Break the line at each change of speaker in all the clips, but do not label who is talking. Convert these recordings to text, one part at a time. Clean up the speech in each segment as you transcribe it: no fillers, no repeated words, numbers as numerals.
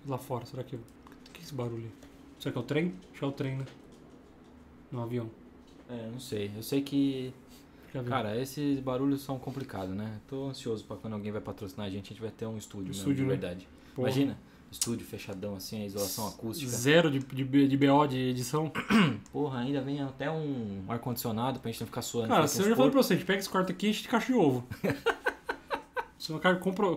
lá fora. Será que... O que é esse barulho aí? Será que é o trem? Acho que é o trem, né? No avião.
Não sei. Eu sei que...
Já vi.
Cara, esses barulhos são complicados, né? Tô ansioso pra quando alguém vai patrocinar a gente vai ter um estúdio mesmo, de
né?
verdade.
Porra.
Imagina, estúdio fechadão assim, a isolação acústica.
Zero de BO de edição.
Porra, ainda vem até um ar-condicionado pra gente não ficar suando.
Cara, se eu já falei pra você, a gente pega esse quarto aqui e enche de caixa de ovo. Se eu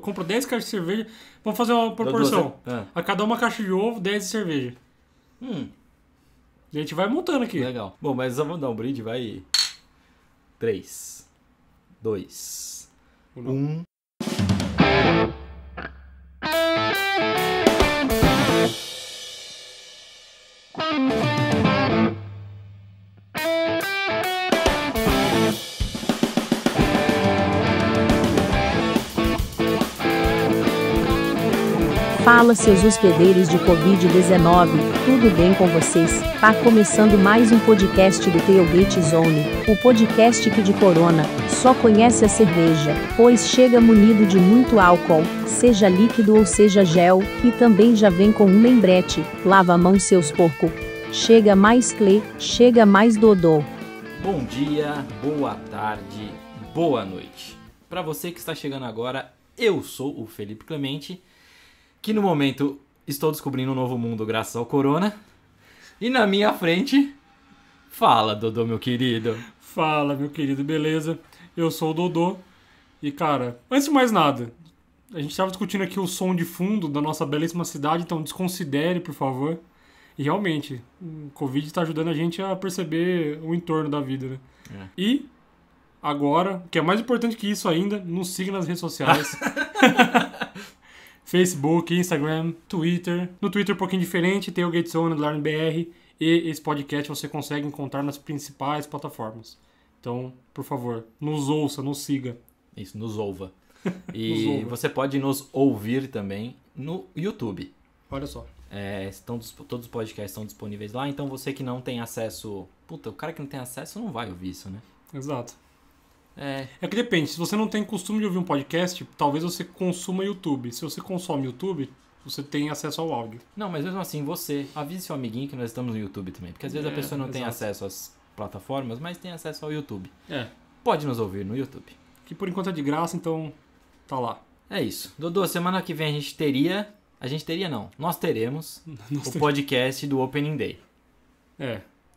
compra 10 caixas de cerveja, vamos fazer uma proporção. A cada uma caixa de ovo, 10 de cerveja. E a gente vai montando aqui.
Legal. Bom, mas vamos dar um brinde, vai. 3, 2, 1.
Fala, seus hospedeiros de Covid-19, tudo bem com vocês? Tá começando mais um podcast do Tailgate Zone, o podcast que de corona só conhece a cerveja, pois chega munido de muito álcool, seja líquido ou seja gel, e também já vem com um lembrete: lava a mão, seus porco. Chega mais Clê, chega mais Dodô.
Bom dia, boa tarde, boa noite. Para você que está chegando agora, eu sou o Felipe Clemente, que no momento estou descobrindo um novo mundo graças ao corona. E na minha frente, fala, Dodô, meu querido.
Fala, meu querido, beleza? Eu sou o Dodô. E, cara, antes de mais nada, a gente estava discutindo aqui o som de fundo da nossa belíssima cidade, então desconsidere, por favor. E realmente, o Covid está ajudando a gente a perceber o entorno da vida, né? E, agora, o que é mais importante que isso ainda, nos siga nas redes sociais. Facebook, Instagram, Twitter. No Twitter um pouquinho diferente, tem o GateZone_BR, e esse podcast você consegue encontrar nas principais plataformas. Então, por favor, nos ouça, nos siga.
Isso, nos ouva. E você pode nos ouvir também no YouTube.
Olha só.
Todos os podcasts estão disponíveis lá, então você que não tem acesso... Puta, o cara que não tem acesso não vai ouvir isso, né?
Exato. É que depende, se você não tem costume de ouvir um podcast, talvez você consuma YouTube. Se você consome YouTube, você tem acesso ao áudio.
Não, mas mesmo assim, avise seu amiguinho que nós estamos no YouTube também. Porque às vezes a pessoa não tem acesso às plataformas, mas tem acesso ao YouTube. Pode nos ouvir no YouTube.
Que por enquanto é de graça, então tá lá.
É isso. Dodô, semana que vem nós teremos o podcast do Opening Day.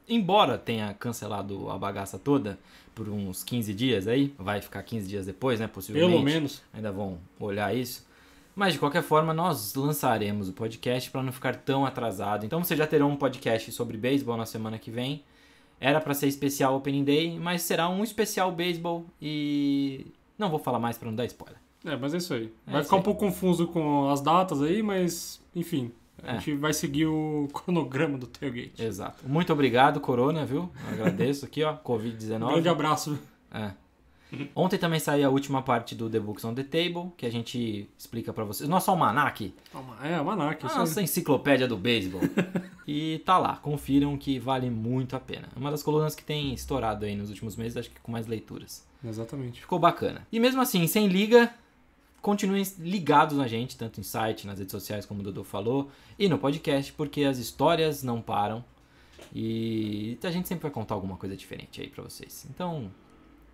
Embora tenha cancelado a bagaça toda por uns 15 dias aí, vai ficar 15 dias depois, né, possivelmente.
Pelo menos.
Ainda vão olhar isso. Mas de qualquer forma, nós lançaremos o podcast para não ficar tão atrasado. Então vocês já terão um podcast sobre beisebol na semana que vem. Era para ser especial Opening Day, mas será um especial beisebol e não vou falar mais para não dar spoiler.
Mas é isso aí. Vai ficar um pouco confuso com as datas aí, mas enfim. A gente vai seguir o cronograma do Tailgate.
Exato. Muito obrigado, Corona, viu? Agradeço aqui, ó. Covid-19.
Um grande abraço.
Ontem também saiu a última parte do The Books on the Table, que a gente explica pra vocês. Nosso almanac.
Almanac.
Nossa enciclopédia do beisebol. E tá lá. Confiram que vale muito a pena. É uma das colunas que tem estourado aí nos últimos meses, acho que com mais leituras.
Exatamente.
Ficou bacana. E mesmo assim, sem liga... Continuem ligados na gente, tanto em site, nas redes sociais, como o Dodô falou, e no podcast, porque as histórias não param e a gente sempre vai contar alguma coisa diferente aí pra vocês. Então,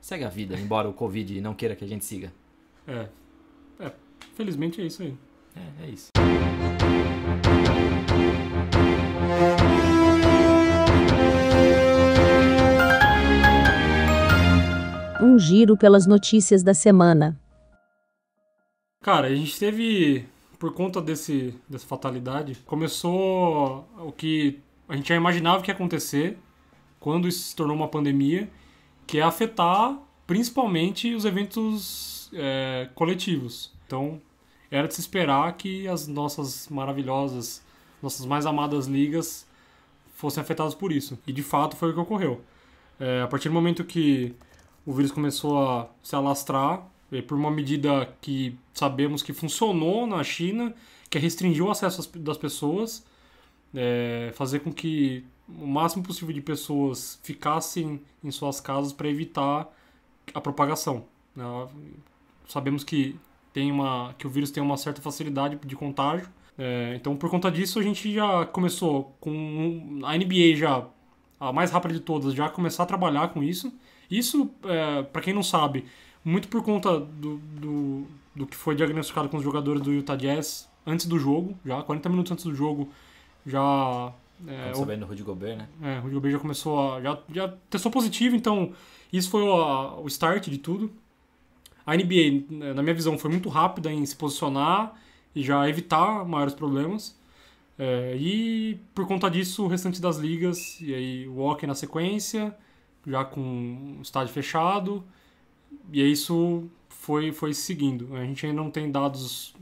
segue a vida, embora o Covid não queira que a gente siga.
Felizmente é isso aí.
É isso.
Um giro pelas notícias da semana.
Cara, a gente teve, por conta dessa fatalidade, começou o que a gente já imaginava que ia acontecer quando isso se tornou uma pandemia, que é afetar principalmente os eventos coletivos. Então, era de se esperar que as nossas maravilhosas, nossas mais amadas ligas fossem afetadas por isso. E de fato foi o que ocorreu. A partir do momento que o vírus começou a se alastrar, por uma medida que sabemos que funcionou na China, que é restringir o acesso das pessoas, fazer com que o máximo possível de pessoas ficassem em suas casas para evitar a propagação. Sabemos que o vírus tem uma certa facilidade de contágio, Então, por conta disso, a gente já começou com a NBA já, a mais rápida de todas, já começar a trabalhar com isso. Isso, para quem não sabe, muito por conta do que foi diagnosticado com os jogadores do Utah Jazz antes do jogo, já 40 minutos antes do jogo, já...
sabendo do Rudy Gobert, né?
O Rudy Gobert já começou já testou positivo, então isso foi o start de tudo. A NBA, na minha visão, foi muito rápida em se posicionar e já evitar maiores problemas. E por conta disso, o restante das ligas, e aí o hockey na sequência, já com o estádio fechado, e aí isso foi seguindo. A gente ainda não tem dados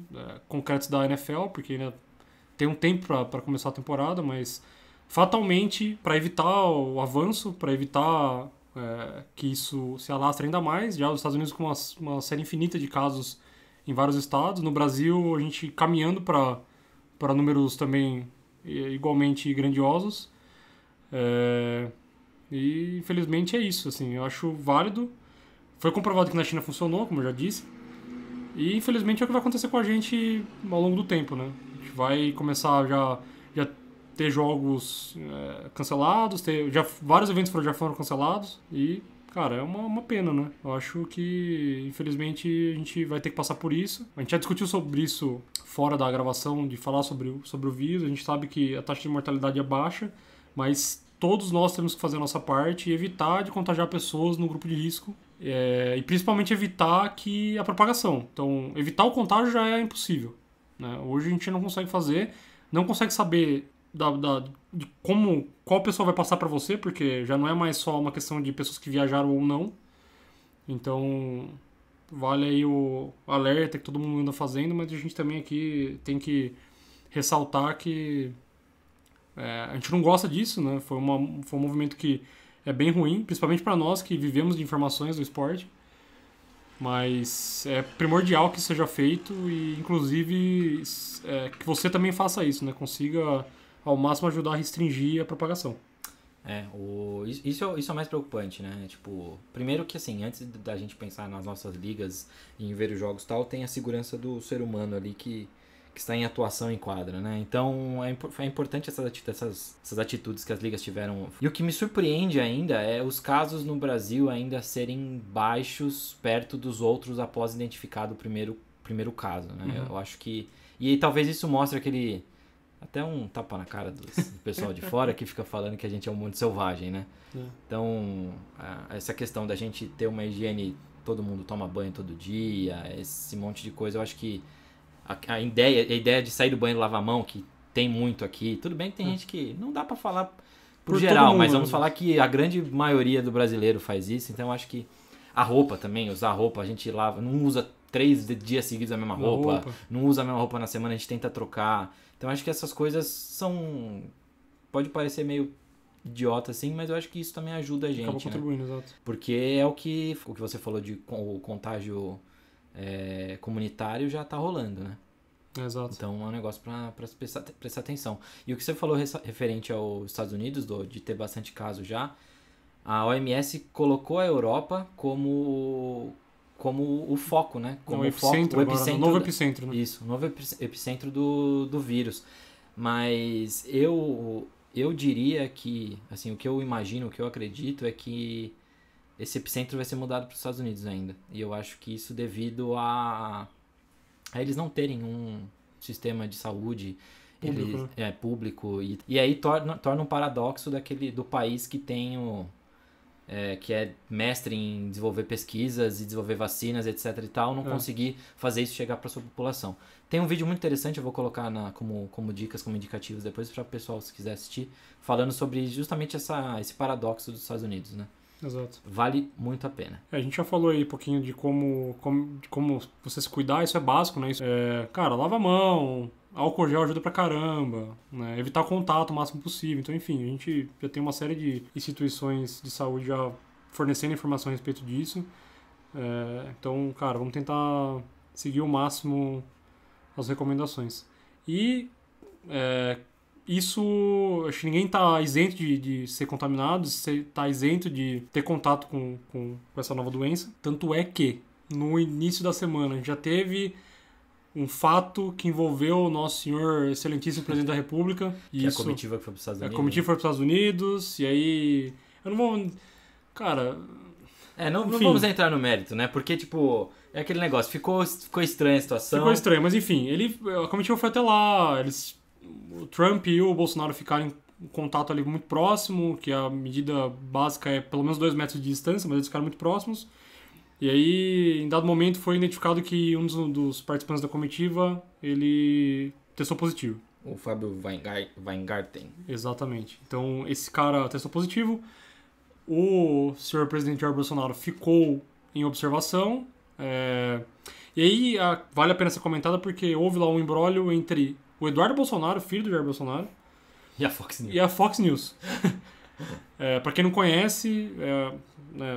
concretos da NFL, porque ainda tem um tempo para começar a temporada, mas fatalmente, para evitar o avanço, para evitar que isso se alastre ainda mais, já os Estados Unidos com uma série infinita de casos em vários estados, no Brasil a gente caminhando para números também igualmente grandiosos, e infelizmente é isso, assim, eu acho válido. Foi comprovado que na China funcionou, como eu já disse, e infelizmente é o que vai acontecer com a gente ao longo do tempo, né? A gente vai começar já ter jogos cancelados, vários eventos já foram cancelados e, cara, é uma pena, né? Eu acho que, infelizmente, a gente vai ter que passar por isso. A gente já discutiu sobre isso fora da gravação, de falar sobre o vírus. A gente sabe que a taxa de mortalidade é baixa, mas todos nós temos que fazer a nossa parte e evitar de contagiar pessoas no grupo de risco. E principalmente evitar a propagação. Então, evitar o contágio já é impossível, né? Hoje a gente não consegue fazer, não consegue saber de qual pessoa vai passar para você, porque já não é mais só uma questão de pessoas que viajaram ou não. Então, vale aí o alerta que todo mundo anda fazendo, mas a gente também aqui tem que ressaltar que a gente não gosta disso, né? Foi um movimento que é bem ruim, principalmente para nós que vivemos de informações do esporte. Mas é primordial que isso seja feito e, inclusive, que você também faça isso, né? Consiga, ao máximo, ajudar a restringir a propagação.
Isso é o mais preocupante, né? Tipo, primeiro que, assim, antes da gente pensar nas nossas ligas e em ver os jogos e tal, tem a segurança do ser humano ali que está em atuação em quadra, né? Então é importante essas atitudes que as ligas tiveram. E o que me surpreende ainda é os casos no Brasil ainda serem baixos perto dos outros após identificado o primeiro caso, né?
Uhum.
Eu acho que... E talvez isso mostre até um tapa na cara do pessoal de fora que fica falando que a gente é um mundo selvagem, né? Então, essa questão da gente ter uma higiene, todo mundo toma banho todo dia, esse monte de coisa, eu acho que a ideia de sair do banho e lavar a mão, que tem muito aqui, tudo bem que tem gente que não dá pra falar por geral,
mundo,
mas vamos falar que a grande maioria do brasileiro faz isso, então eu acho que a roupa também, usar roupa, a gente lava, não usa 3 dias seguidos a mesma roupa, não usa a mesma roupa na semana, a gente tenta trocar, então eu acho que essas coisas pode parecer meio idiota assim, mas eu acho que isso também ajuda a gente,
acaba contribuindo,
né?
exato.
Porque é o que você falou de o contágio comunitário já tá rolando, né?
Exato.
Então é um negócio para prestar atenção. E o que você falou referente aos Estados Unidos, de ter bastante caso já, a OMS colocou a Europa como o foco, né? Como
o epicentro, o novo epicentro, né?
Isso, o novo epicentro do vírus. Mas eu diria que, assim, o que eu imagino, o que eu acredito é que esse epicentro vai ser mudado para os Estados Unidos ainda. E eu acho que isso devido a eles não terem um sistema de saúde público. E aí torna um paradoxo do país que tem que é mestre em desenvolver pesquisas e desenvolver vacinas, etc e tal, não conseguir fazer isso chegar para sua população. Tem um vídeo muito interessante, eu vou colocar como dicas, como indicativos depois para o pessoal, se quiser assistir, falando sobre justamente esse paradoxo dos Estados Unidos, né?
Exato.
Vale muito a pena.
A gente já falou aí um pouquinho de como você se cuidar, isso é básico, né? Cara, lava a mão, álcool gel ajuda pra caramba, né? Evitar contato o máximo possível. Então, enfim, a gente já tem uma série de instituições de saúde já fornecendo informação a respeito disso. Então, cara, vamos tentar seguir ao máximo as recomendações. E isso, acho que ninguém está isento de ser contaminado, está isento de ter contato com essa nova doença. Tanto é que, no início da semana, a gente já teve um fato que envolveu o nosso senhor excelentíssimo presidente da República.
Que isso, a comitiva que foi para os Estados Unidos.
A comitiva foi para os Estados Unidos, e aí... Eu não vou... Cara...
Não vamos entrar no mérito, né? Porque, tipo, é aquele negócio, ficou estranha a situação.
Ficou estranho, mas enfim, a comitiva foi até lá, o Trump e o Bolsonaro ficaram em contato ali muito próximo, que a medida básica é pelo menos 2 metros de distância, mas eles ficaram muito próximos. E aí, em dado momento, foi identificado que um dos participantes da comitiva, ele testou positivo.
O Fábio Weingarten.
Exatamente. Então, esse cara testou positivo. O senhor presidente Jair Bolsonaro ficou em observação. E aí, vale a pena ser comentada porque houve lá um imbróglio entre o Eduardo Bolsonaro, filho do Jair Bolsonaro,
e a Fox News.
E a Fox News. Pra quem não conhece,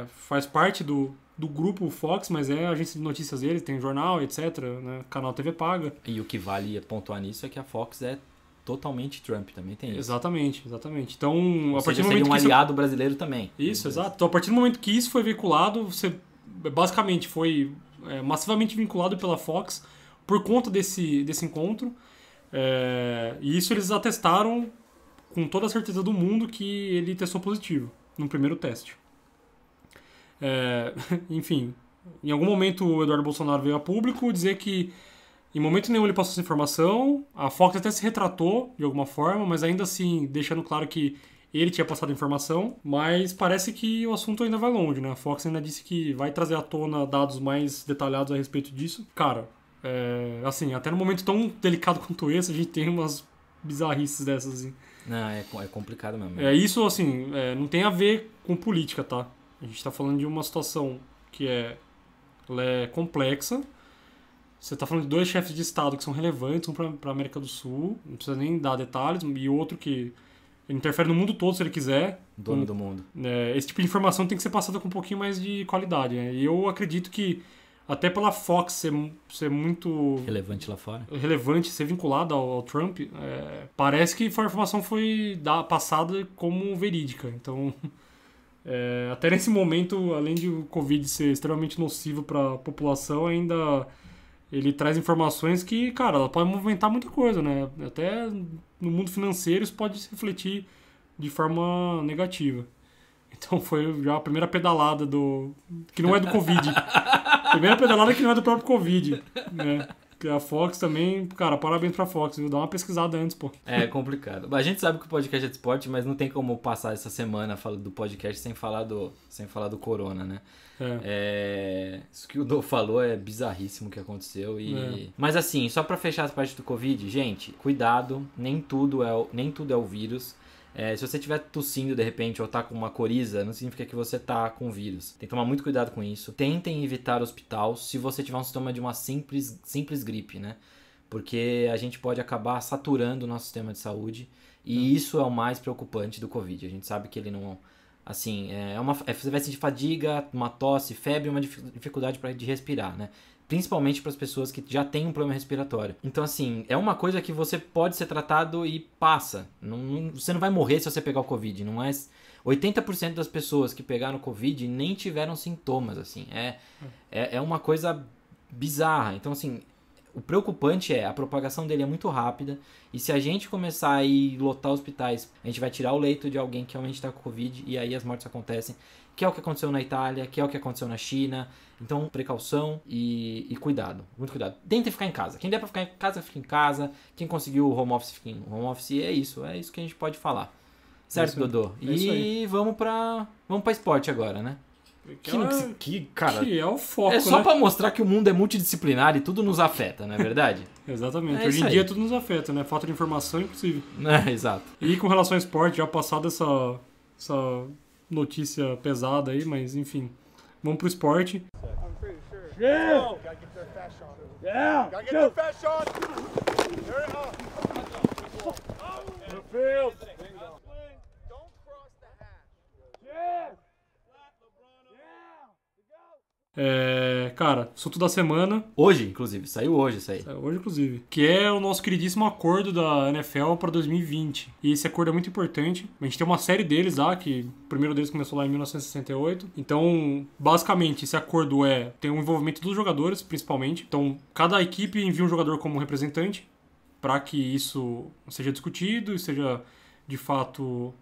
faz parte do grupo Fox, mas é a agência de notícias dele, tem jornal, etc., né, canal TV paga.
E o que vale pontuar nisso é que a Fox é totalmente Trump, também tem isso.
Exatamente. Então,
a partir do momento que aliado brasileiro também.
Isso, exato. Então, a partir do momento que isso foi veiculado, você basicamente foi massivamente vinculado pela Fox por conta desse encontro. E isso eles atestaram com toda a certeza do mundo que ele testou positivo no primeiro teste. Enfim, em algum momento o Eduardo Bolsonaro veio a público dizer que em momento nenhum ele passou essa informação. A Fox até se retratou de alguma forma, mas ainda assim deixando claro que ele tinha passado a informação. Mas parece que o assunto ainda vai longe, né? A Fox ainda disse que vai trazer à tona dados mais detalhados a respeito disso. Cara, assim, até no momento tão delicado quanto esse, a gente tem umas bizarrices dessas, assim.
Não, é complicado mesmo.
Isso, assim, não tem a ver com política, tá? A gente tá falando de uma situação que ela é complexa. Você tá falando de 2 chefes de Estado que são relevantes, um pra América do Sul, não precisa nem dar detalhes, e outro que ele interfere no mundo todo se ele quiser.
Dono do mundo.
Esse tipo de informação tem que ser passada com um pouquinho mais de qualidade, né? E eu acredito que até pela Fox ser muito...
relevante lá fora.
Relevante, ser vinculada ao Trump, parece que a informação foi passada como verídica. Então, até nesse momento, além de o Covid ser extremamente nocivo para a população, ainda ele traz informações que, cara, ela pode movimentar muita coisa, né? Até no mundo financeiro isso pode se refletir de forma negativa. Então foi já a primeira pedalada que não é do Covid. Primeira pedalada que não é do próprio Covid, né? A Fox também, cara, parabéns pra Fox, viu? Dá uma pesquisada antes, pô.
É complicado. A gente sabe que o podcast é de esporte, mas não tem como passar essa semana falando do podcast sem falar do Corona, né? Isso que o Do falou é bizarríssimo o que aconteceu. Mas assim, só pra fechar essa parte do Covid, gente, cuidado, nem tudo é o vírus. Se você estiver tossindo de repente ou tá com uma coriza, não significa que você tá com vírus. Tem que tomar muito cuidado com isso. Tentem evitar hospital se você tiver um sintoma de uma simples gripe, né? Porque a gente pode acabar saturando o nosso sistema de saúde e isso é o mais preocupante do Covid. A gente sabe que ele não... Assim, você vai sentir fadiga, uma tosse, febre, uma dificuldade de respirar, né? Principalmente para as pessoas que já têm um problema respiratório. Então, assim, é uma coisa que você pode ser tratado e passa. Você não vai morrer se você pegar o Covid. Não é 80% das pessoas que pegaram o Covid nem tiveram sintomas, assim. É uma coisa bizarra. Então, assim, o preocupante a propagação dele é muito rápida. E se a gente começar a ir lotar hospitais, a gente vai tirar o leito de alguém que realmente está com Covid e aí as mortes acontecem. Que é o que aconteceu na Itália, que é o que aconteceu na China. Então, precaução e cuidado. Muito cuidado. Tentem ficar em casa. Quem der pra ficar em casa, fica em casa. Quem conseguiu o home office, fica em home office. É isso que a gente pode falar. Certo, Dodô? E vamos pra esporte agora, né?
Cara, que é o foco,
é só pra mostrar que o mundo é multidisciplinar e tudo nos afeta, não é verdade?
Exatamente. Hoje em dia tudo nos afeta, né? Falta de informação é impossível.
Exato.
E com relação ao esporte, já passado essa notícia pesada aí, mas enfim. Vamos pro esporte.
Yeah! Yeah! Gotta get their fast shot! There it is! Field! Don't cross the hash. Yeah!
Cara, assunto da semana.
Hoje, inclusive. Saiu hoje isso aí.
Hoje, inclusive. Que é o nosso queridíssimo acordo da NFL para 2020. E esse acordo é muito importante. A gente tem uma série deles lá, que o primeiro deles começou lá em 1968. Então, basicamente, esse acordo tem um envolvimento dos jogadores, principalmente. Então, cada equipe envia um jogador como representante para que isso seja discutido e seja, de fato,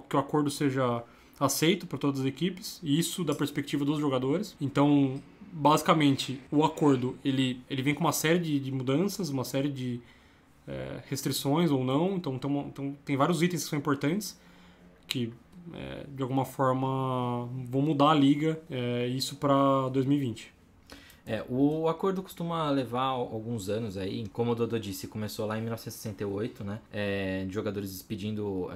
que o acordo seja aceito por todas as equipes, e isso da perspectiva dos jogadores. Então, basicamente, o acordo ele vem com uma série de mudanças, uma série de restrições ou não. Então, tem vários itens que são importantes, que de alguma forma vão mudar a liga, isso para 2020.
O acordo costuma levar alguns anos aí, como o Dodô disse, começou lá em 1968, né, de jogadores pedindo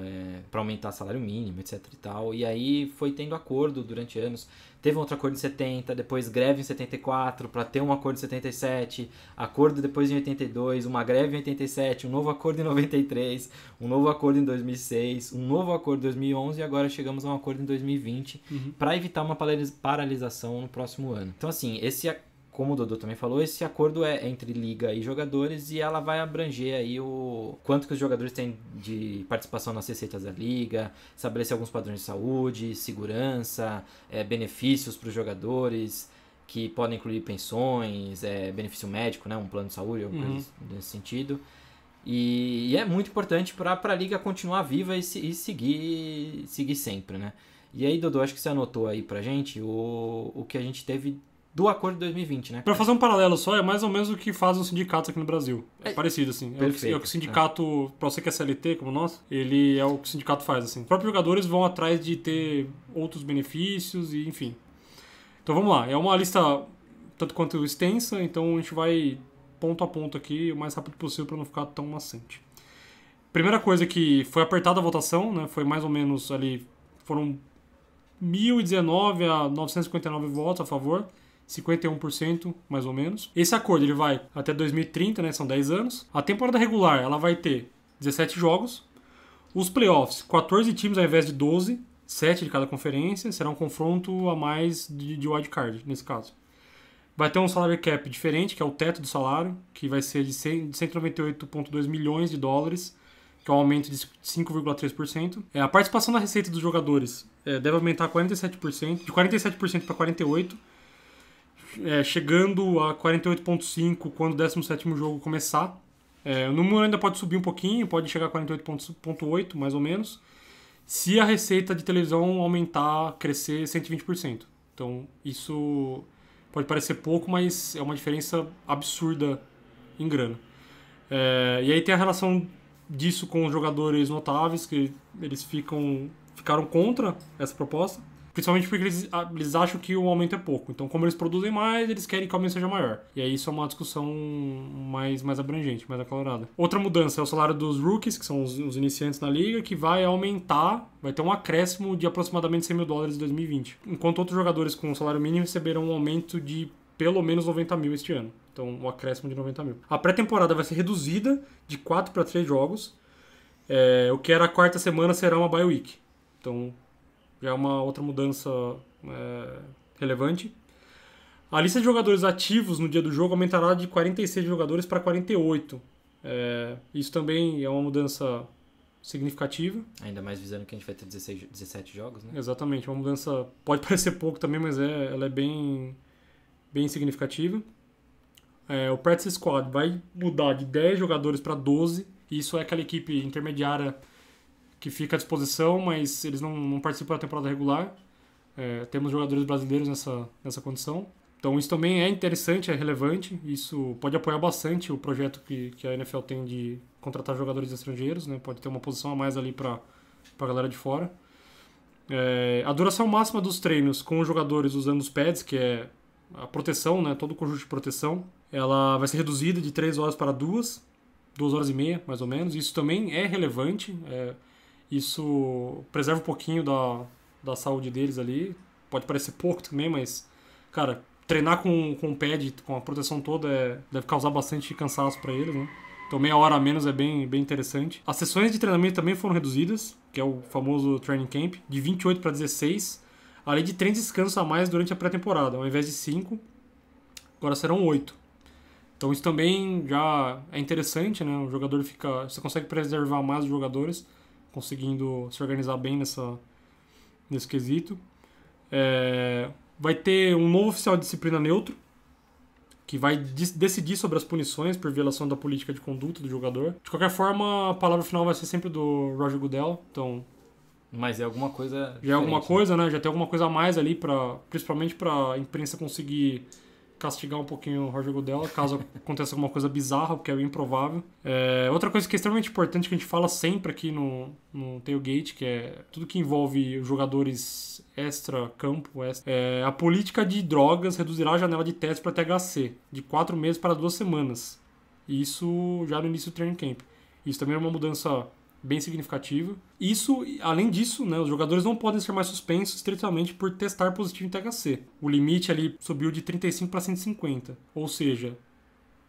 para aumentar salário mínimo, etc e tal, e aí foi tendo acordo durante anos. Teve um outro acordo em 70, depois greve em 74, para ter um acordo em 77, acordo depois em 82, uma greve em 87, um novo acordo em 93, um novo acordo em 2006, um novo acordo em 2011 e agora chegamos a um acordo em 2020 para evitar uma paralisação no próximo ano. Então, assim, como o Dodô também falou, esse acordo é entre liga e jogadores, e ela vai abranger aí o quanto que os jogadores têm de participação nas receitas da liga, estabelecer alguns padrões de saúde, segurança, benefícios para os jogadores, que podem incluir pensões, benefício médico, né, um plano de saúde, alguma coisa nesse sentido. E é muito importante para a liga continuar viva e seguir sempre, né? E aí, Dodô, acho que você anotou aí pra gente o que a gente teve do acordo de 2020, né?
Pra fazer um paralelo só, é mais ou menos o que fazem os sindicatos aqui no Brasil. É parecido, assim. É o que o sindicato, pra você que é CLT, como nós, ele é o que o sindicato faz, assim. Os próprios jogadores vão atrás de ter outros benefícios e, enfim. Então vamos lá. É uma lista tanto quanto extensa, então a gente vai ponto a ponto aqui o mais rápido possível pra não ficar tão maçante. Primeira coisa que foi apertada a votação, né? Foi mais ou menos ali, foram 1.019 a 959 votos a favor, 51% mais ou menos. Esse acordo ele vai até 2030, né? São 10 anos. A temporada regular ela vai ter 17 jogos. Os playoffs, 14 times ao invés de 12, 7 de cada conferência. Será um confronto a mais de wildcard, nesse caso. Vai ter um salary cap diferente, que é o teto do salário, que vai ser de 198,2 milhões de dólares, que é um aumento de 5,3%. A participação na receita dos jogadores deve aumentar 47%, de 47% para 48%. Chegando a 48,5 quando o 17º jogo começar. O número ainda pode subir um pouquinho, pode chegar a 48,8 mais ou menos, se a receita de televisão aumentar, crescer 120%. Então isso pode parecer pouco, mas é uma diferença absurda em grana. E aí tem a relação disso com os jogadores notáveis, que eles ficaram contra essa proposta. Principalmente porque eles acham que o aumento é pouco. Então, como eles produzem mais, eles querem que o aumento seja maior. E aí isso é uma discussão mais abrangente, mais acalorada. Outra mudança é o salário dos rookies, que são os iniciantes na liga, que vai aumentar, vai ter um acréscimo de aproximadamente 100 mil dólares em 2020. Enquanto outros jogadores com salário mínimo receberão um aumento de pelo menos 90 mil este ano. Então, um acréscimo de 90 mil. A pré-temporada vai ser reduzida de 4 para 3 jogos. O que era a quarta semana será uma bye week. Então, já é uma outra mudança relevante. A lista de jogadores ativos no dia do jogo aumentará de 46 jogadores para 48. Isso também é uma mudança significativa.
Ainda mais visando que a gente vai ter 17 jogos, né?
Exatamente, uma mudança pode parecer pouco também, mas ela é bem significativa. O Practice Squad vai mudar de 10 jogadores para 12. Isso é aquela equipe intermediária que fica à disposição, mas eles não participam da temporada regular. Temos jogadores brasileiros nessa condição. Então isso também é interessante, é relevante. Isso pode apoiar bastante o projeto que a NFL tem de contratar jogadores estrangeiros, né? Pode ter uma posição a mais ali para a galera de fora. A duração máxima dos treinos com os jogadores usando os pads, que é a proteção, né? Todo o conjunto de proteção, ela vai ser reduzida de 3 horas para 2 horas e meia, mais ou menos. Isso também é relevante. Isso preserva um pouquinho da saúde deles ali. Pode parecer pouco também, mas, cara, treinar com o pad, com a proteção toda, deve causar bastante cansaço para eles, né? Então meia hora a menos é bem interessante. As sessões de treinamento também foram reduzidas, que é o famoso training camp, de 28 para 16. além de 3 descansos a mais durante a pré-temporada. Ao invés de 5, agora serão 8. Então isso também já é interessante, né? O jogador fica... Você consegue preservar mais os jogadores, conseguindo se organizar bem nesse quesito. Vai ter um novo oficial de disciplina neutro, que vai decidir sobre as punições por violação da política de conduta do jogador. De qualquer forma, a palavra final vai ser sempre do Roger Goodell, então...
Mas é alguma coisa
Já é alguma coisa, né? Já tem alguma coisa a mais ali, principalmente para a imprensa conseguir castigar um pouquinho o Roger Goodell, caso aconteça alguma coisa bizarra, porque é bem improvável. Outra coisa que é extremamente importante, que a gente fala sempre aqui no Tailgate, que é tudo que envolve os jogadores extra-campo, a política de drogas reduzirá a janela de teste para THC de 4 meses para 2 semanas. Isso já no início do training camp. Isso também é uma mudança bem significativa. Isso, além disso, né, os jogadores não podem ser mais suspensos estritamente por testar positivo em THC. O limite ali subiu de 35 para 150. Ou seja,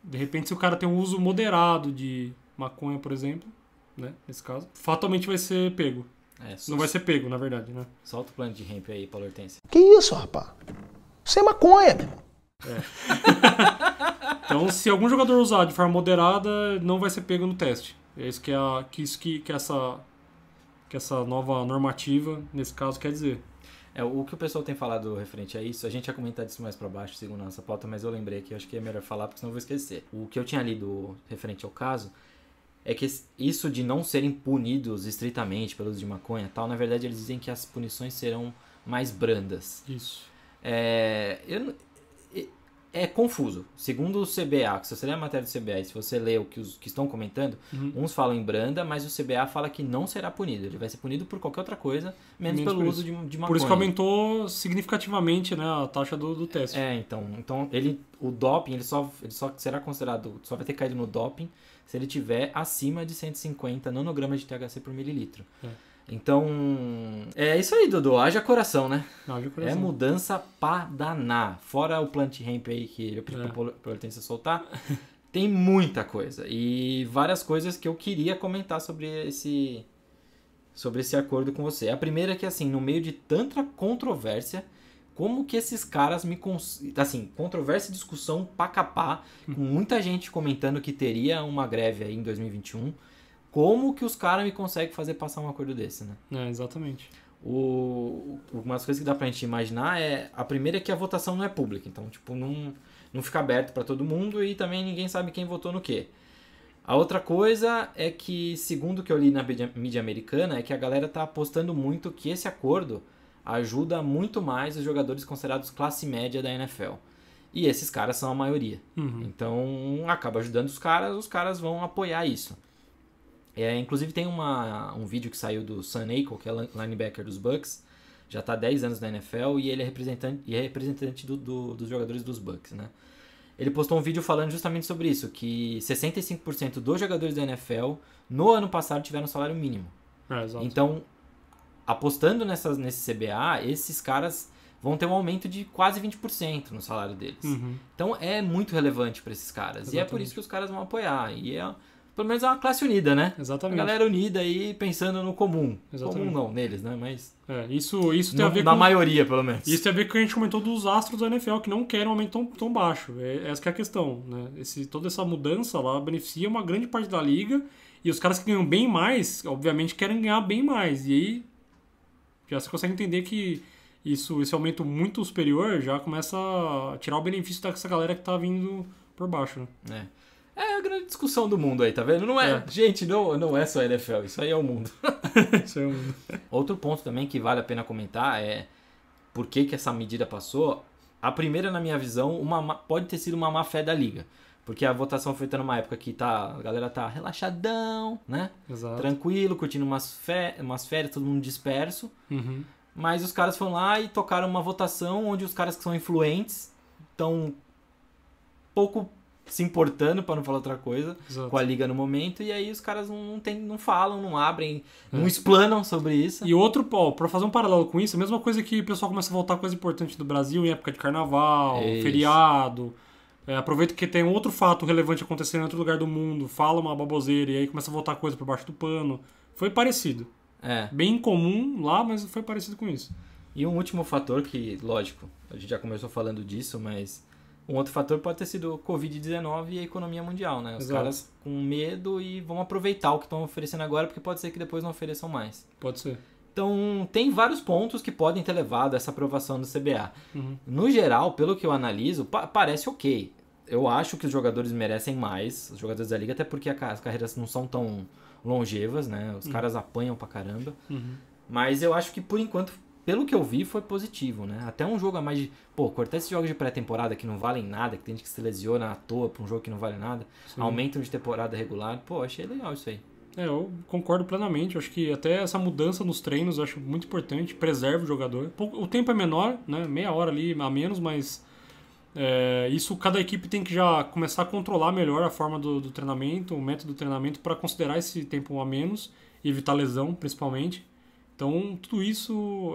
de repente se o cara tem um uso moderado de maconha, por exemplo, né, nesse caso, fatalmente vai ser pego. Não vai ser pego, na verdade, né?
Solta o plano de hemp aí, Paulo Hortência.
Que isso, rapaz? Isso é maconha, meu irmão.
Então, se algum jogador usar de forma moderada, não vai ser pego no teste. É isso que essa nova normativa, nesse caso, quer dizer.
O que o pessoal tem falado referente a isso, a gente ia comentar disso mais pra baixo, segundo a nossa pauta, mas eu lembrei que eu acho que é melhor falar, porque senão eu vou esquecer. O que eu tinha lido referente ao caso é que isso de não serem punidos estritamente pelo uso de maconha e tal, na verdade eles dizem que as punições serão mais brandas.
Isso.
É confuso. Segundo o CBA, se você ler a matéria do CBA e se você ler o que os que estão comentando, uns falam em branda, mas o CBA fala que não será punido. Ele vai ser punido por qualquer outra coisa, menos pelo uso de maconha.
Por isso que aumentou significativamente, né, a taxa do teste.
Então o doping ele só será considerado, só vai ter caído no doping se ele tiver acima de 150 nanogramas de THC por mililitro. Então, é isso aí, Dudu. Haja coração, né?
Haja coração.
É mudança pra danar. Fora o plant hemp aí que eu pedi pra Hortência soltar, tem muita coisa. E várias coisas que eu queria comentar sobre esse acordo com você. A primeira é que, assim, no meio de tanta controvérsia, como que esses caras assim, controvérsia e discussão pá capá, com muita gente comentando que teria uma greve aí em 2021... Como que os caras me conseguem fazer passar um acordo desse, né?
Exatamente.
Umas coisas que dá pra gente imaginar a primeira é que a votação não é pública. Então, tipo, não fica aberto pra todo mundo e também ninguém sabe quem votou no quê. A outra coisa é que, segundo o que eu li na mídia americana, é que a galera tá apostando muito que esse acordo ajuda muito mais os jogadores considerados classe média da NFL. E esses caras são a maioria. Então, acaba ajudando os caras vão apoiar isso. Inclusive tem um vídeo que saiu do Sam Eichel, que é linebacker dos Bucks, já está há 10 anos na NFL e ele é representante dos jogadores dos Bucks, né? Ele postou um vídeo falando justamente sobre isso, que 65% dos jogadores da NFL no ano passado tiveram salário mínimo.
Exato.
Então, apostando nesse CBA, esses caras vão ter um aumento de quase 20% no salário deles. Então é muito relevante para esses caras. Exatamente. E é por isso que os caras vão apoiar. E pelo menos é uma classe unida, né?
Exatamente.
A galera unida aí pensando no comum.
Exatamente.
Comum não, neles, né? Mas
isso tem a ver
na maioria, pelo menos.
Isso tem a ver com o que a gente comentou dos astros da NFL, que não querem um aumento tão baixo. Essa que é a questão, né? Toda essa mudança lá beneficia uma grande parte da liga e os caras que ganham bem mais, obviamente, querem ganhar bem mais. E aí já se consegue entender que esse aumento muito superior já começa a tirar o benefício dessa galera que tá vindo por baixo, né?
É a grande discussão do mundo aí, tá vendo? Gente, não é só a NFL, isso aí é o mundo.
Isso é o mundo.
Outro ponto também que vale a pena comentar é por que essa medida passou. A primeira, na minha visão, pode ter sido uma má fé da liga. Porque a votação foi numa época que a galera tá relaxadão, né?
Exato.
Tranquilo, curtindo umas férias, todo mundo disperso. Mas os caras foram lá e tocaram uma votação onde os caras que são influentes estão pouco se importando, para não falar outra coisa,
Exato.
Com a liga no momento, e aí os caras não falam, não abrem, não explanam sobre isso.
E outro, para fazer um paralelo com isso, a mesma coisa que o pessoal começa a voltar coisa importante do Brasil em época de carnaval, feriado. Aproveita que tem outro fato relevante acontecendo em outro lugar do mundo, fala uma baboseira e aí começa a voltar coisa por baixo do pano. Foi parecido. Bem incomum lá, mas foi parecido com isso.
E um último fator que, lógico, a gente já começou falando disso, mas um outro fator pode ter sido o Covid-19 e a economia mundial, né? Os
Exato.
caras com medo e vão aproveitar o que estão oferecendo agora, porque pode ser que depois não ofereçam mais.
Pode ser.
Então, tem vários pontos que podem ter levado a essa aprovação do CBA.
Uhum.
No geral, pelo que eu analiso, parece ok. Eu acho que os jogadores merecem mais, os jogadores da liga, até porque as carreiras não são tão longevas, né? Os caras apanham pra caramba.
Uhum.
Mas eu acho que, por enquanto, pelo que eu vi, foi positivo, né? Até um jogo a mais de... Pô, cortar esses jogos de pré-temporada que não valem nada, que tem gente que se lesiona à toa pra um jogo que não vale nada,
Sim.
aumentam de temporada regular. Pô, achei legal isso aí.
Eu concordo plenamente. Eu acho que até essa mudança nos treinos eu acho muito importante. Preserva o jogador. O tempo é menor, né? Meia hora ali a menos, mas isso cada equipe tem que já começar a controlar melhor a forma do treinamento, o método do treinamento para considerar esse tempo a menos e evitar lesão, principalmente. Então, tudo isso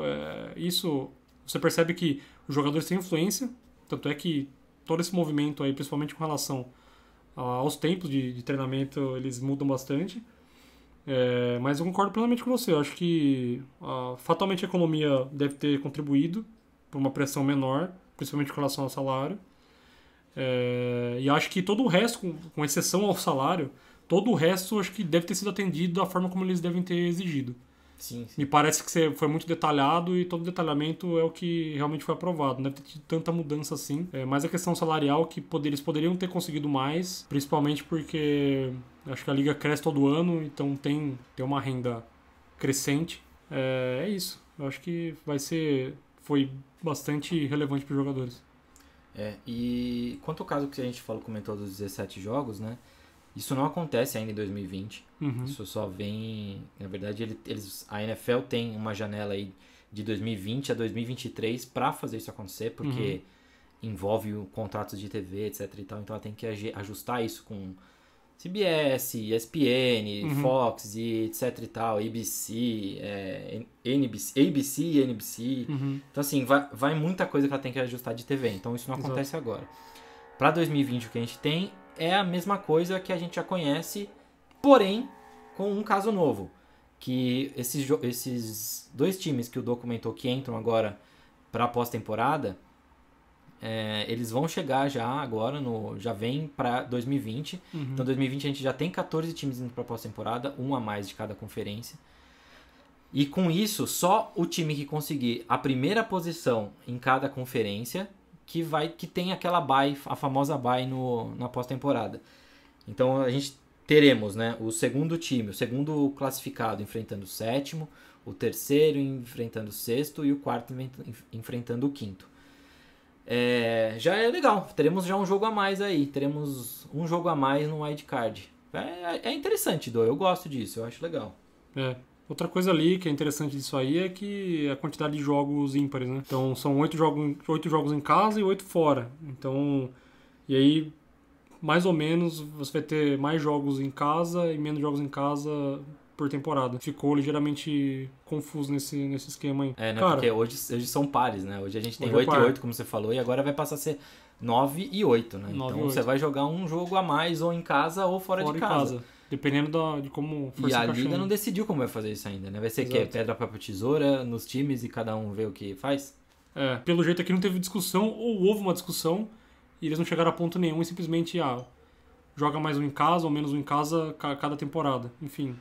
você percebe que os jogadores têm influência. Tanto é que todo esse movimento aí, principalmente com relação aos tempos de treinamento, eles mudam bastante. Mas eu concordo plenamente com você. Eu acho que fatalmente a economia deve ter contribuído para uma pressão menor, principalmente com relação ao salário. E acho que todo o resto, com exceção ao salário, todo o resto acho que deve ter sido atendido da forma como eles devem ter exigido.
Sim.
Me parece que você foi muito detalhado e todo o detalhamento é o que realmente foi aprovado. Não deve ter tido tanta mudança assim. Mais a questão salarial que eles poderiam ter conseguido mais, principalmente porque acho que a liga cresce todo ano, então tem uma renda crescente. É isso. Eu acho que foi bastante relevante para os jogadores.
E quanto ao caso que a gente comentou dos 17 jogos, né? Isso não acontece ainda em 2020.
Uhum.
Isso só vem... Na verdade, a NFL tem uma janela aí de 2020 a 2023 para fazer isso acontecer, porque envolve contratos de TV, etc. e tal. Então ela tem que ajustar isso com CBS, ESPN, Fox, e etc e tal, ABC, ABC e NBC. Então assim, vai muita coisa que ela tem que ajustar de TV. Então isso não acontece agora. Para 2020 o que a gente tem é a mesma coisa que a gente já conhece, porém com um caso novo. Que esses dois times que o Dô comentou que entram agora para a pós-temporada, eles vão chegar já agora, já vem para 2020. Então 2020 a gente já tem 14 times indo para a pós-temporada, um a mais de cada conferência. E com isso, só o time que conseguir a primeira posição em cada conferência que tem aquela bye, a famosa bye na pós-temporada. Então a gente teremos, né, o segundo classificado enfrentando o sétimo, o terceiro enfrentando o sexto e o quarto enfrentando o quinto. Já é legal, teremos já um jogo a mais aí, teremos um jogo a mais no wildcard. É interessante, Dô, eu gosto disso, eu acho legal.
Outra coisa ali que é interessante disso aí é que a quantidade de jogos ímpares, né? Então são 8 jogos em casa e 8 fora. Então, e aí mais ou menos você vai ter mais jogos em casa e menos jogos em casa por temporada. Ficou ligeiramente confuso nesse esquema aí.
Né?
Cara,
porque hoje são pares, né? Hoje a gente tem
hoje
8 e 8, como você falou, e agora vai passar a ser 9 e 8, né?
9
então
e
você
8.
vai jogar um jogo a mais ou em casa ou fora de casa.
Dependendo de como for
E
se
a
encaixando.
liga não decidiu como vai fazer isso ainda, né? Vai ser
Exato.
pedra, papel, tesoura nos times e cada um vê o que faz?
Pelo jeito aqui não teve discussão, ou houve uma discussão, e eles não chegaram a ponto nenhum e simplesmente joga mais um em casa ou menos um em casa cada temporada. Enfim.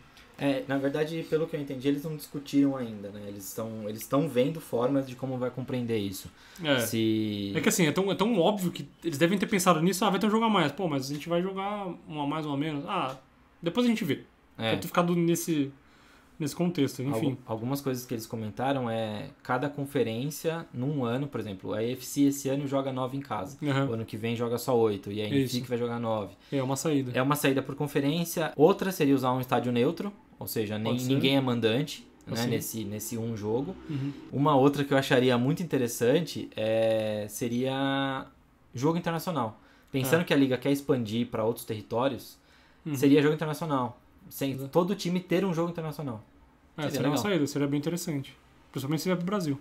Na verdade, pelo que eu entendi, eles não discutiram ainda, né? Eles estão vendo formas de como vai compreender isso.
É que assim, é tão óbvio que eles devem ter pensado nisso, vai ter um jogo a mais. Pô, mas a gente vai jogar um a mais ou a menos. Depois a gente vê. Deve ter ficado nesse contexto, enfim.
Algumas coisas que eles comentaram cada conferência num ano, por exemplo, a AFC esse ano joga 9 em casa. O ano que vem joga só 8 e a NFC que vai jogar 9.
É uma saída.
É uma saída por conferência. Outra seria usar um estádio neutro, ou seja, ninguém é mandante, né, nesse um jogo. Uma outra que eu acharia muito interessante seria jogo internacional. Pensando que a liga quer expandir para outros territórios, seria jogo internacional. Sem todo time ter um jogo internacional.
Seria uma saída, seria bem interessante. Principalmente se vier pro Brasil.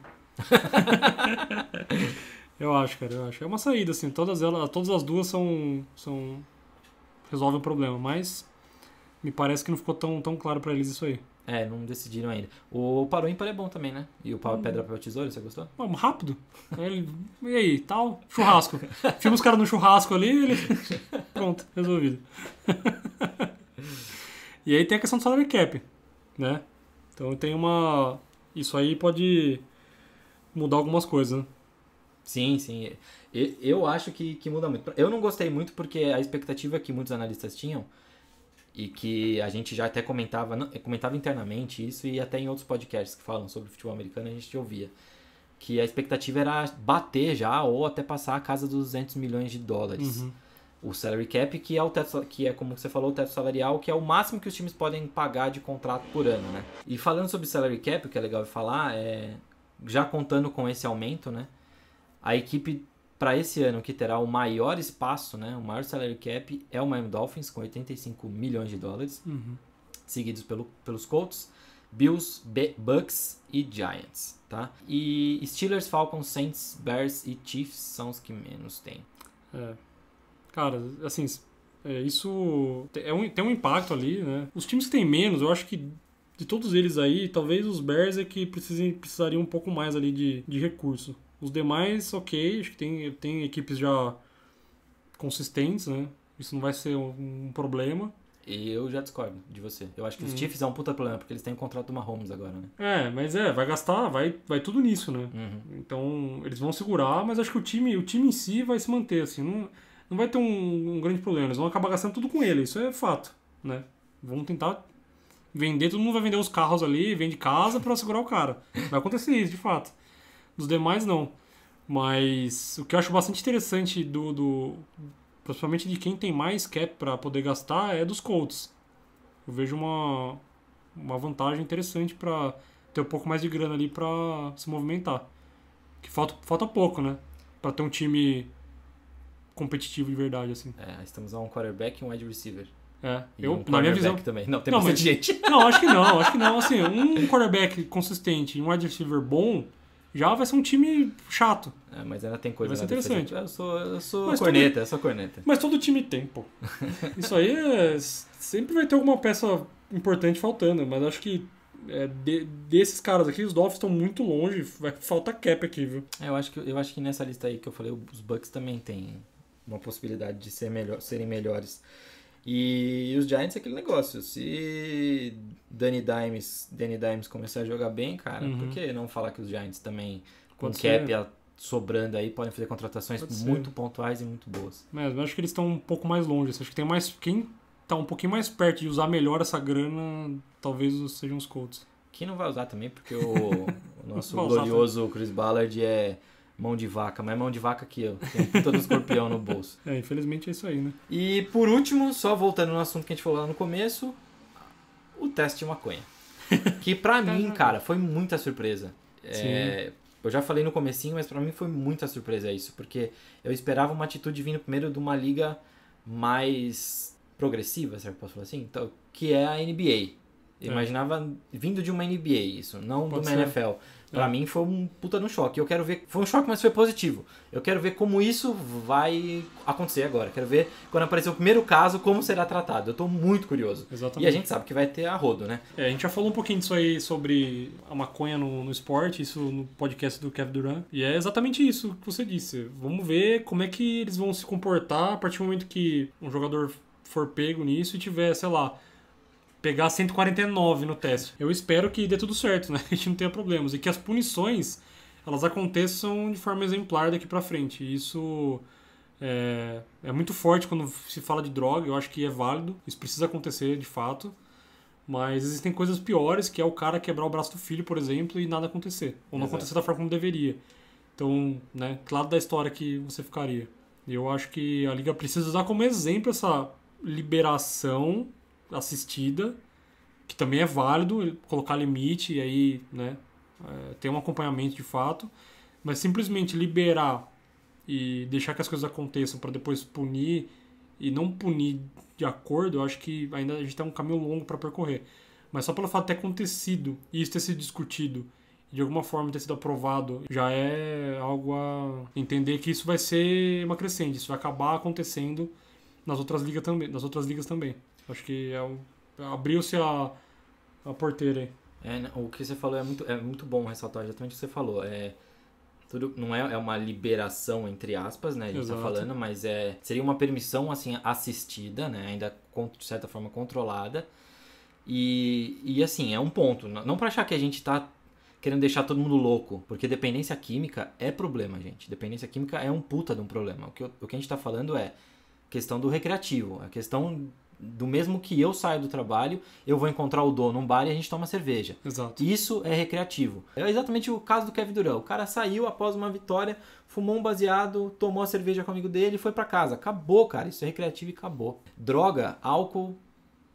Eu acho. É uma saída, assim. Todas as duas resolvem o problema, mas me parece que não ficou tão claro pra eles isso aí.
Não decidiram ainda. O Paro Ímpar é bom também, né? E o Pedra, Papel, Tesoura, você gostou?
Vamos, rápido. E aí, tal? Churrasco. Filma os caras no churrasco ali, pronto, resolvido. E aí tem a questão do salary cap, né? Então tem uma... Isso aí pode mudar algumas coisas, né?
Sim. Eu acho que muda muito. Eu não gostei muito porque a expectativa que muitos analistas tinham e que a gente já até comentava internamente isso e até em outros podcasts que falam sobre futebol americano a gente ouvia. Que a expectativa era bater já ou até passar a casa dos 200 milhões de dólares.
Uhum.
O salary cap, que é o teto, que é como você falou, o teto salarial, que é o máximo que os times podem pagar de contrato por ano, né? E falando sobre salary cap, o que é legal de falar, já contando com esse aumento, né? A equipe para esse ano que terá o maior espaço, né? O maior salary cap é o Miami Dolphins, com 85 milhões de dólares, seguidos pelos Colts, Bills, Bucks e Giants, tá? E Steelers, Falcons, Saints, Bears e Chiefs são os que menos têm.
Cara, assim, isso tem um impacto ali, né? Os times que têm menos, eu acho que de todos eles aí, talvez os Bears é que precisariam um pouco mais ali de recurso. Os demais, ok, acho que tem equipes já consistentes, né? Isso não vai ser um problema.
E eu já discordo de você. Eu acho que os Chiefs é um puta problema, porque eles têm o contrato do Mahomes agora, né?
Mas vai gastar, vai tudo nisso, né? Então, eles vão segurar, mas acho que o time em si vai se manter, assim, não vai ter um grande problema. Eles vão acabar gastando tudo com ele, isso é fato, né? Vão tentar vender, todo mundo vai vender os carros ali, vende casa pra segurar o cara. Vai acontecer isso, de fato. Dos demais, não. Mas o que eu acho bastante interessante principalmente de quem tem mais cap pra poder gastar é dos Colts. Eu vejo uma vantagem interessante pra ter um pouco mais de grana ali pra se movimentar. Que falta pouco, né? Pra ter um time competitivo de verdade, assim.
Estamos a um quarterback e um wide receiver. E
Na minha visão
também. Não, tem bastante gente.
Não, acho que não. Assim, um quarterback consistente e um wide receiver bom já vai ser um time chato.
Mas ainda tem coisa.
Vai ser interessante.
Eu sou corneta,
Mas todo time tem, pô. Isso aí sempre vai ter alguma peça importante faltando, mas acho que desses caras aqui, os Dolphins estão muito longe, vai faltar cap aqui, viu?
Eu acho que nessa lista aí que eu falei, os Bucks também tem uma possibilidade de serem melhores. E os Giants é aquele negócio, se Danny Dimes começar a jogar bem, cara, por que não falar que os Giants também, com cap sobrando aí, podem fazer contratações muito pontuais e muito boas.
Mas eu acho que eles estão um pouco mais longe, acho que tem mais... Quem tá um pouquinho mais perto de usar melhor essa grana, talvez sejam os Colts.
Quem não vai usar também, porque o nosso glorioso Chris Ballard é mão de vaca, mas mão de vaca que eu. Tem um puta do escorpião no bolso.
Infelizmente é isso aí, né?
E por último, só voltando no assunto que a gente falou lá no começo, o teste de maconha. Que pra mim, cara, foi muita surpresa. Eu já falei no comecinho, mas pra mim foi muita surpresa isso, porque eu esperava uma atitude vindo primeiro de uma liga mais progressiva, será que eu posso falar assim? Então, que é a NBA. Eu imaginava vindo de uma NBA isso, não de uma NFL. Pra mim foi um puta no choque. Eu quero ver... Foi um choque, mas foi positivo. Eu quero ver como isso vai acontecer agora. Quero ver, quando aparecer o primeiro caso, como será tratado. Eu tô muito curioso.
Exatamente.
E a gente sabe que vai ter a rodo, né?
A gente já falou um pouquinho disso aí sobre a maconha no esporte, isso no podcast do Kevin Durant. E é exatamente isso que você disse. Vamos ver como é que eles vão se comportar a partir do momento que um jogador for pego nisso e tiver, sei lá, pegar 149 no teste. Eu espero que dê tudo certo, né? Que a gente não tenha problemas. E que as punições, elas aconteçam de forma exemplar daqui pra frente. Isso é muito forte quando se fala de droga. Eu acho que é válido. Isso precisa acontecer, de fato. Mas existem coisas piores, que é o cara quebrar o braço do filho, por exemplo, e nada acontecer. Ou não acontecer da forma como deveria. Então, né? Que lado da história que você ficaria? Eu acho que a Liga precisa usar como exemplo essa liberação assistida, que também é válido, colocar limite e aí, né, ter um acompanhamento de fato, mas simplesmente liberar e deixar que as coisas aconteçam para depois punir e não punir de acordo, eu acho que ainda a gente tem um caminho longo para percorrer. Mas só pelo fato de ter acontecido e isso ter sido discutido e de alguma forma ter sido aprovado, já é algo a entender que isso vai ser uma crescente, isso vai acabar acontecendo nas outras ligas também. Acho que abriu-se a porteira aí.
O que você falou é muito bom ressaltar exatamente o que você falou. Tudo, não é uma liberação, entre aspas, né? A gente tá falando, mas seria uma permissão, assim, assistida, né? Ainda, de certa forma, controlada. E assim, é um ponto. Não pra achar que a gente tá querendo deixar todo mundo louco, porque dependência química é problema, gente. Dependência química é um puta de um problema. O que a gente tá falando é questão do recreativo, a questão do mesmo que eu saio do trabalho, eu vou encontrar o dono num bar e a gente toma cerveja.
Exato.
Isso é recreativo. É exatamente o caso do Kevin Durant. O cara saiu após uma vitória, fumou um baseado, tomou a cerveja com o amigo dele e foi pra casa. Acabou, cara. Isso é recreativo e acabou. Droga, álcool,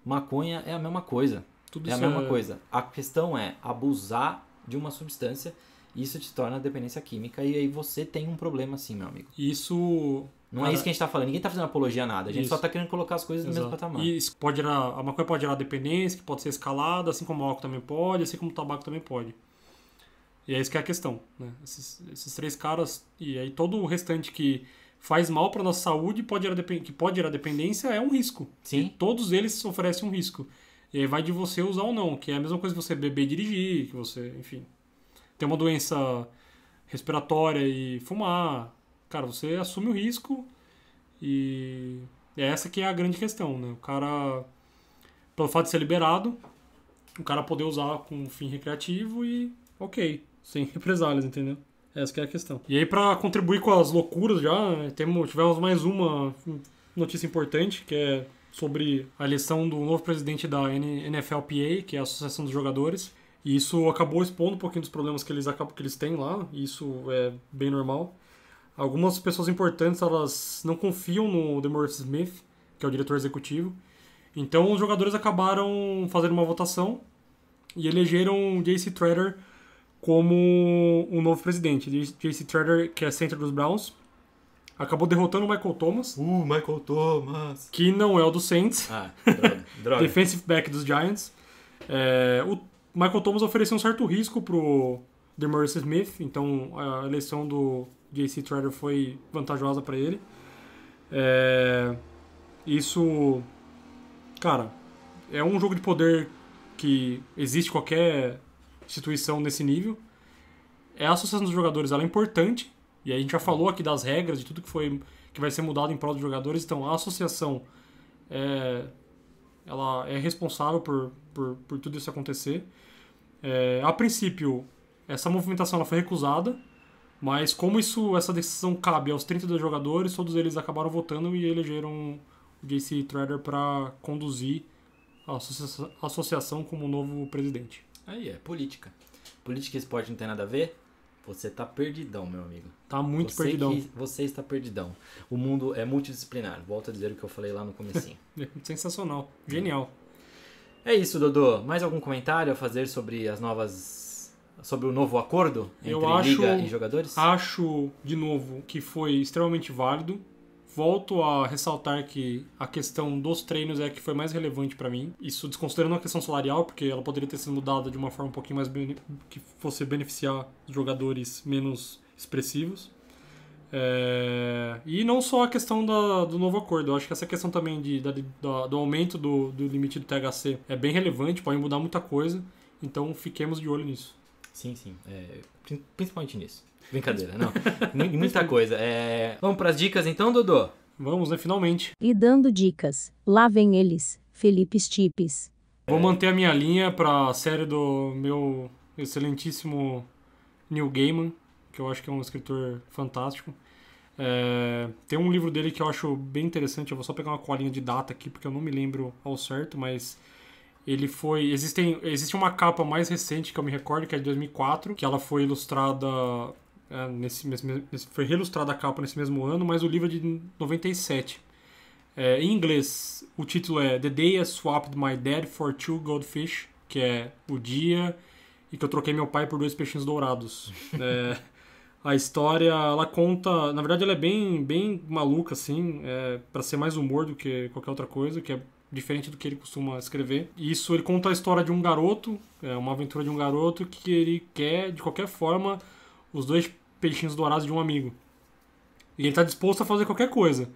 maconha é a mesma coisa.
Tudo
é a mesma coisa. A questão é abusar de uma substância, isso te torna dependência química e aí você tem um problema sim, meu amigo.
Isso...
Não é isso que a gente tá falando. Ninguém tá fazendo apologia a nada. A gente só tá querendo colocar as coisas no mesmo patamar.
E isso a maconha pode gerar dependência, que pode ser escalada, assim como o álcool também pode, assim como o tabaco também pode. E é isso que é a questão, né? Esses 3 caras, e aí todo o restante que faz mal pra nossa saúde, que pode gerar dependência, é um risco.
Sim.
E todos eles oferecem um risco. E aí vai de você usar ou não, que é a mesma coisa que você beber e dirigir, que você, enfim, ter uma doença respiratória e fumar. Cara, você assume o risco e é essa que é a grande questão, né? O cara, pelo fato de ser liberado, o cara poder usar com fim recreativo e ok, sem represálias, entendeu? Essa que é a questão. E aí, pra contribuir com as loucuras já, tivemos mais uma notícia importante, que é sobre a eleição do novo presidente da NFLPA, que é a Associação dos Jogadores. E isso acabou expondo um pouquinho dos problemas que eles têm lá, e isso é bem normal. Algumas pessoas importantes, elas não confiam no DeMaurice Smith, que é o diretor executivo. Então, os jogadores acabaram fazendo uma votação e elegeram J.C. Tretter como o novo presidente. J.C. Tretter, que é center dos Browns, acabou derrotando o Michael Thomas.
Michael Thomas.
Que não é o do Saints.
Droga.
Defensive back dos Giants. O Michael Thomas ofereceu um certo risco pro DeMaurice Smith, então a eleição do J.C. Tretter foi vantajosa para ele. Isso, cara, é um jogo de poder que existe em qualquer instituição nesse nível. A associação dos jogadores, ela é importante, e aí a gente já falou aqui das regras, de tudo que vai ser mudado em prol dos jogadores. Então a associação ela é responsável por tudo isso acontecer. A princípio, essa movimentação ela foi recusada, mas como essa decisão cabe aos 32 jogadores, todos eles acabaram votando e elegeram o J.C. Tretter para conduzir a associação como novo presidente.
Aí política. Política e esporte não tem nada a ver? Você tá perdidão, meu amigo.
Tá muito perdidão.
Você está perdidão. O mundo é multidisciplinar. Volto a dizer o que eu falei lá no comecinho.
Sensacional. Genial.
É isso, Dodô. Mais algum comentário a fazer sobre sobre o novo acordo entre liga e jogadores?
Acho, de novo, que foi extremamente válido. Volto a ressaltar que a questão dos treinos é a que foi mais relevante para mim. Isso desconsiderando a questão salarial, porque ela poderia ter sido mudada de uma forma um pouquinho mais que fosse beneficiar os jogadores menos expressivos. E não só a questão do novo acordo. Eu acho que essa questão também do aumento do limite do THC é bem relevante, pode mudar muita coisa. Então fiquemos de olho nisso.
Sim. Principalmente nisso. Brincadeira, não. Muita coisa. Vamos para as dicas então, Dodô?
Vamos, né? Finalmente.
E dando dicas, lá vem eles, Felipe Stipes.
Vou manter a minha linha para a série do meu excelentíssimo Neil Gaiman, que eu acho que é um escritor fantástico. Tem um livro dele que eu acho bem interessante, eu vou só pegar uma colinha de data aqui, porque eu não me lembro ao certo, mas ele foi... Existe uma capa mais recente que eu me recordo, que é de 2004, que ela foi ilustrada... foi reilustrada a capa nesse mesmo ano, mas o livro é de 97. Em inglês, o título é The Day I Swapped My Dad for 2 Goldfish, que é o dia e que eu troquei meu pai por 2 peixinhos dourados. A história, ela conta... Na verdade, ela é bem maluca, assim, para ser mais humor do que qualquer outra coisa, que é diferente do que ele costuma escrever. E isso, ele conta a história de um garoto, uma aventura de um garoto que ele quer, de qualquer forma, os 2 peixinhos dourados de um amigo. E ele está disposto a fazer qualquer coisa,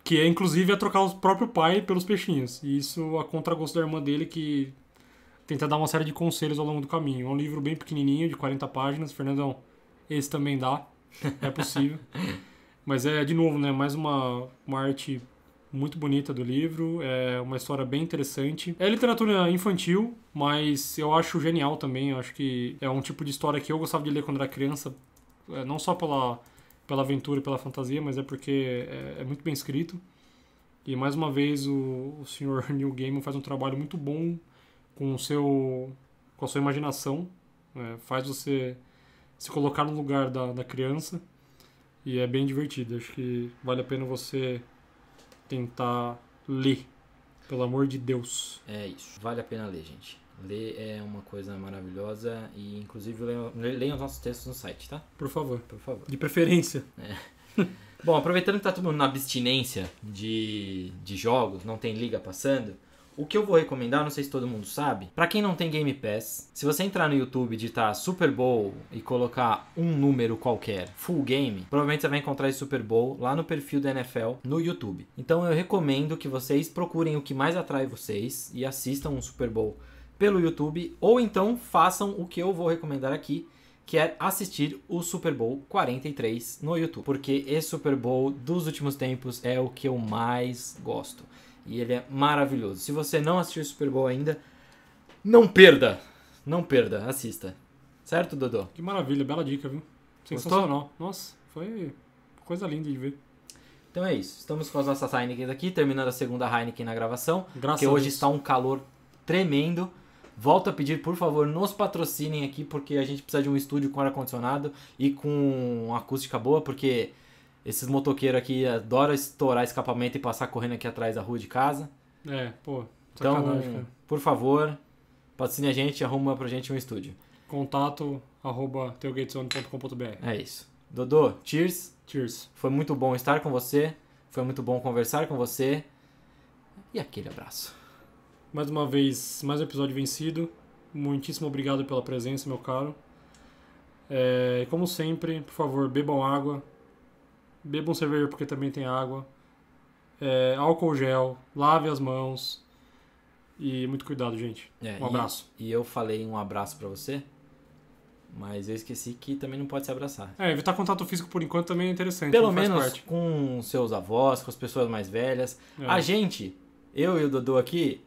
que é inclusive a trocar o próprio pai pelos peixinhos. E isso a contragosto da irmã dele, que tenta dar uma série de conselhos ao longo do caminho. É um livro bem pequenininho, de 40 páginas. Fernandão, esse também dá. É possível. Mas de novo, né? Mais uma arte muito bonita do livro. É uma história bem interessante. É literatura infantil, mas eu acho genial também. Eu acho que é um tipo de história que eu gostava de ler quando era criança. Não só pela aventura e pela fantasia, mas é porque é muito bem escrito. E mais uma vez o senhor Neil Gaiman faz um trabalho muito bom com a sua imaginação. Faz você se colocar no lugar da criança. E é bem divertido. Acho que vale a pena você tentar ler. Pelo amor de Deus.
É isso. Vale a pena ler, gente. Ler é uma coisa maravilhosa e, inclusive, leiam os nossos textos no site, tá?
Por favor.
Por favor.
De preferência.
Bom, aproveitando que tá todo mundo na abstinência de jogos, não tem liga passando, o que eu vou recomendar, não sei se todo mundo sabe, pra quem não tem Game Pass, se você entrar no YouTube e digitar Super Bowl e colocar um número qualquer, Full Game, provavelmente você vai encontrar esse Super Bowl lá no perfil da NFL no YouTube. Então eu recomendo que vocês procurem o que mais atrai vocês e assistam um Super Bowl pelo YouTube, ou então façam o que eu vou recomendar aqui, que é assistir o Super Bowl 43 no YouTube. Porque esse Super Bowl dos últimos tempos é o que eu mais gosto. E ele é maravilhoso. Se você não assistiu o Super Bowl ainda, não perda. Não perda, assista. Certo, Dodô?
Que maravilha, bela dica, viu? Sensacional. Nossa, foi coisa linda de ver.
Então é isso. Estamos com as nossas Heineken aqui, terminando a segunda Heineken na gravação.
Graças
porque
a
hoje
Deus.
está um calor tremendo. Volto a pedir, por favor, nos patrocinem aqui, porque a gente precisa de um estúdio com ar-condicionado e com acústica boa, porque esses motoqueiros aqui adoram estourar escapamento e passar correndo aqui atrás da rua de casa.
Sacanagem,
Então,
cara.
por favor, patrocine a gente e arruma pra gente um estúdio.
Contato@tailgatezone.com.br.
É isso. Dodô, cheers.
Cheers.
Foi muito bom estar com você. Foi muito bom conversar com você. E aquele abraço.
Mais uma vez, mais um episódio vencido. Muitíssimo obrigado pela presença, meu caro. Como sempre, por favor, bebam água. Bebam cerveja porque também tem água. Álcool gel. Lave as mãos. E muito cuidado, gente. Um abraço.
E eu falei um abraço pra você, mas eu esqueci que também não pode se abraçar.
Evitar contato físico por enquanto também é interessante.
Pelo
faz
menos
parte.
com seus avós, com as pessoas mais velhas. A gente, eu e o Dodô aqui,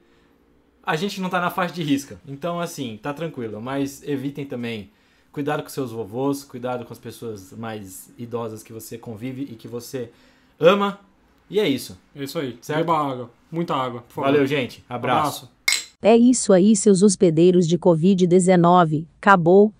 a gente não tá na faixa de risco. Então, assim, tá tranquilo. Mas evitem também. Cuidado com seus vovôs, cuidado com as pessoas mais idosas que você convive e que você ama. E é isso.
É isso aí.
Certo?
Beba água. Muita água, por favor.
Valeu, gente. Abraço.
É isso aí, seus hospedeiros de Covid-19. Acabou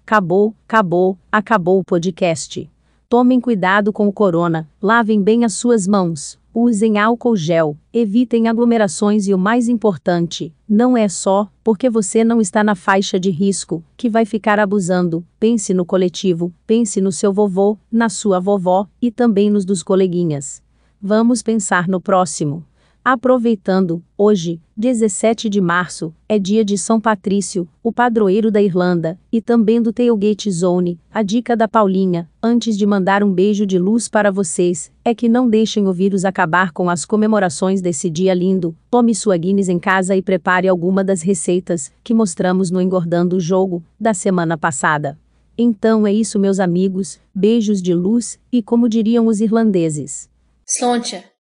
o podcast. Tomem cuidado com o corona, lavem bem as suas mãos, usem álcool gel, evitem aglomerações e o mais importante, não é só porque você não está na faixa de risco que vai ficar abusando. Pense no coletivo, pense no seu vovô, na sua vovó e também nos dos coleguinhas. Vamos pensar no próximo. Aproveitando, hoje, 17 de março, é dia de São Patrício, o padroeiro da Irlanda, e também do Tailgate Zone. A dica da Paulinha, antes de mandar um beijo de luz para vocês, é que não deixem o vírus acabar com as comemorações desse dia lindo. Tome sua Guinness em casa e prepare alguma das receitas que mostramos no Engordando o Jogo da semana passada. Então é isso, meus amigos, beijos de luz, e como diriam os irlandeses,
Sloncha.